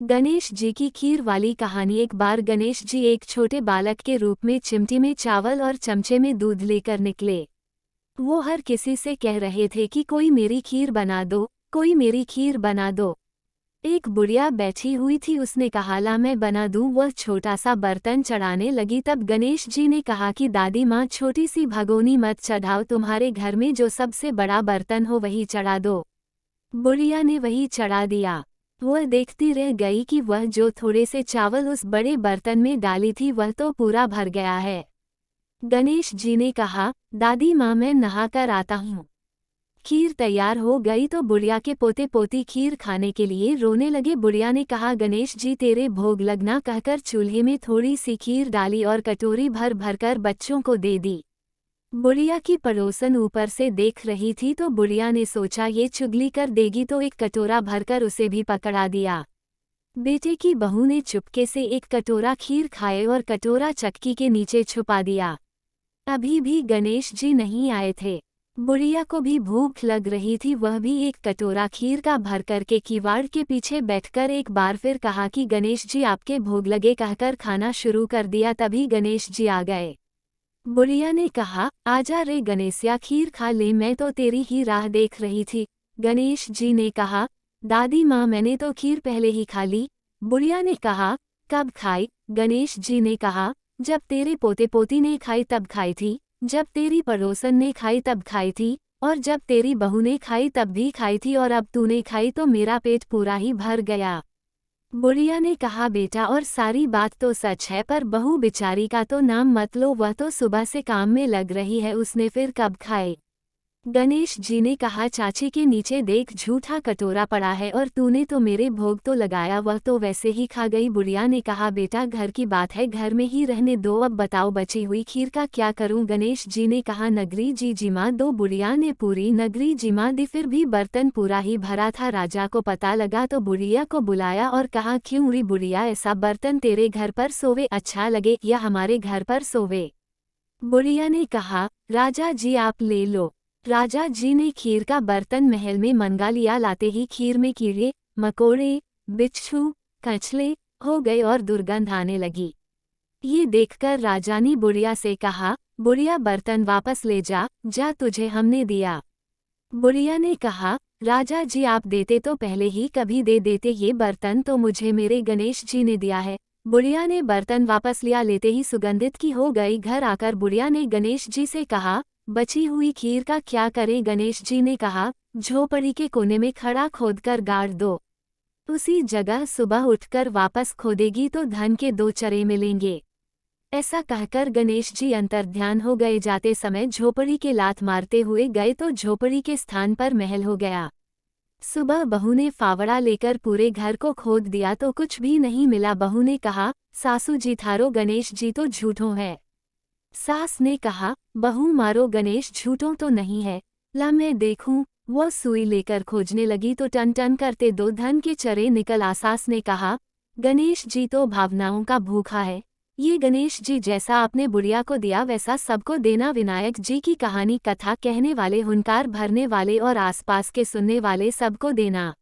गणेश जी की खीर वाली कहानी। एक बार गणेश जी एक छोटे बालक के रूप में चिमटी में चावल और चमचे में दूध लेकर निकले। वो हर किसी से कह रहे थे कि कोई मेरी खीर बना दो, कोई मेरी खीर बना दो। एक बुढ़िया बैठी हुई थी, उसने कहा ला मैं बना दूं। वह छोटा सा बर्तन चढ़ाने लगी, तब गणेश जी ने कहा कि दादी माँ छोटी सी भगोनी मत चढ़ाओ, तुम्हारे घर में जो सबसे बड़ा बर्तन हो वही चढ़ा दो। बुढ़िया ने वही चढ़ा दिया। वह देखती रह गई कि वह जो थोड़े से चावल उस बड़े बर्तन में डाली थी वह तो पूरा भर गया है। गणेश जी ने कहा, दादी माँ मैं नहाकर आता हूँ। खीर तैयार हो गई तो बुढ़िया के पोते पोती खीर खाने के लिए रोने लगे। बुढ़िया ने कहा, गणेश जी तेरे भोग लगना कहकर चूल्हे में थोड़ी सी खीर डाली और कटोरी भर भरकर बच्चों को दे दी। बुढ़िया की पड़ोसन ऊपर से देख रही थी तो बुढ़िया ने सोचा ये चुगली कर देगी, तो एक कटोरा भरकर उसे भी पकड़ा दिया। बेटे की बहू ने चुपके से एक कटोरा खीर खाए और कटोरा चक्की के नीचे छुपा दिया। अभी भी गणेश जी नहीं आए थे। बुढ़िया को भी भूख लग रही थी, वह भी एक कटोरा खीर का भर करके किवाड़ के पीछे बैठकर एक बार फिर कहा कि गणेश जी आपके भोग लगे कहकर खाना शुरू कर दिया। तभी गणेश जी आ गए। बुढ़िया ने कहा, आजा रे गणेशिया खीर खा ले, मैं तो तेरी ही राह देख रही थी। गणेश जी ने कहा, दादी माँ मैंने तो खीर पहले ही खा ली। बुढ़िया ने कहा, कब खाई? गणेश जी ने कहा, जब तेरे पोते पोती ने खाई तब खाई थी, जब तेरी पड़ोसन ने खाई तब खाई थी, और जब तेरी बहू ने खाई तब भी खाई थी, और अब तूने खाई तो मेरा पेट पूरा ही भर गया। बुढ़िया ने कहा, बेटा और सारी बात तो सच है, पर बहू बेचारी का तो नाम मत लो, वह तो सुबह से काम में लग रही है, उसने फिर कब खाए? गणेश जी ने कहा, चाची के नीचे देख झूठा कटोरा पड़ा है, और तूने तो मेरे भोग तो लगाया, वह तो वैसे ही खा गई। बुढ़िया ने कहा, बेटा घर की बात है, घर में ही रहने दो, अब बताओ बची हुई खीर का क्या करूं? गणेश जी ने कहा, नगरी जी जिमा दो। बुढ़िया ने पूरी नगरी जिमा दी, फिर भी बर्तन पूरा ही भरा था। राजा को पता लगा तो बुढ़िया को बुलाया और कहा, क्यों री बुढ़िया, ऐसा बर्तन तेरे घर पर सोवे अच्छा लगे या हमारे घर पर सोवे? बुढ़िया ने कहा, राजा जी आप ले लो। राजा जी ने खीर का बर्तन महल में मंगा लिया। लाते ही खीर में कीड़े मकोड़े बिच्छू कचले हो गए और दुर्गंध आने लगी। ये देखकर राजा ने बुढ़िया से कहा, बुढ़िया बर्तन वापस ले जा, जा तुझे हमने दिया। बुढ़िया ने कहा, राजा जी आप देते तो पहले ही कभी दे देते, ये बर्तन तो मुझे मेरे गणेश जी ने दिया है। बुढ़िया ने बर्तन वापस लिया, लेते ही सुगंधित की हो गई। घर आकर बुढ़िया ने गणेश जी से कहा, बची हुई खीर का क्या करें? गणेश जी ने कहा, झोपड़ी के कोने में खड़ा खोदकर गाड़ दो, उसी जगह सुबह उठकर वापस खोदेगी तो धन के 2 चरे मिलेंगे। ऐसा कहकर गणेश जी अंतर्ध्यान हो गए। जाते समय झोपड़ी के लात मारते हुए गए तो झोपड़ी के स्थान पर महल हो गया। सुबह बहू ने फावड़ा लेकर पूरे घर को खोद दिया तो कुछ भी नहीं मिला। बहू ने कहा, सासू जी थारो गणेश जी तो झूठों है। सास ने कहा, बहू मारो गणेश झूठों तो नहीं है, ला मैं देखूं। वो सुई लेकर खोजने लगी तो टन टन करते 2 धन के चरे निकल आ। सास ने कहा, गणेश जी तो भावनाओं का भूखा है, ये गणेश जी जैसा आपने बुढ़िया को दिया वैसा सबको देना। विनायक जी की कहानी कथा कहने वाले, हुनकार भरने वाले और आसपास के सुनने वाले सबको देना।